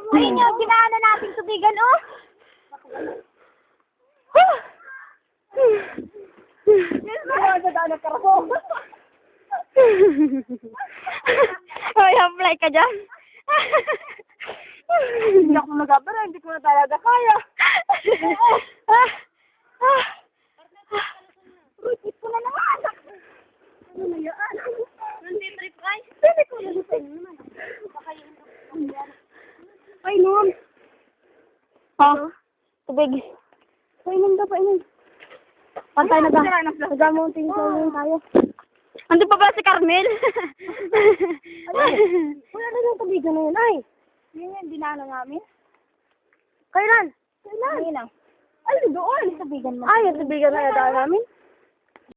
Ayun yung ginaano nating tubigan, oh! Yes, nakakadaan ng karamo. Hoy, apply ka dyan. Hindi ako magabara, hindi ko na talaga kaya. Ulit ko na naman. Ano na yan? Hindi trip ay. Pwede ko na lusin naman. Ay, ma'am. Oh, tubig. Painom daw, painom. Pantay na ba? Nag-mountain climbing tayo. Ando pa ba si Carmel? Wala na yung tubigan na yun, ay. Yun yung dinano namin. Kailan? Kailan? Ay, doon. Tubigan mo. Ay, yung tubigan na yata namin.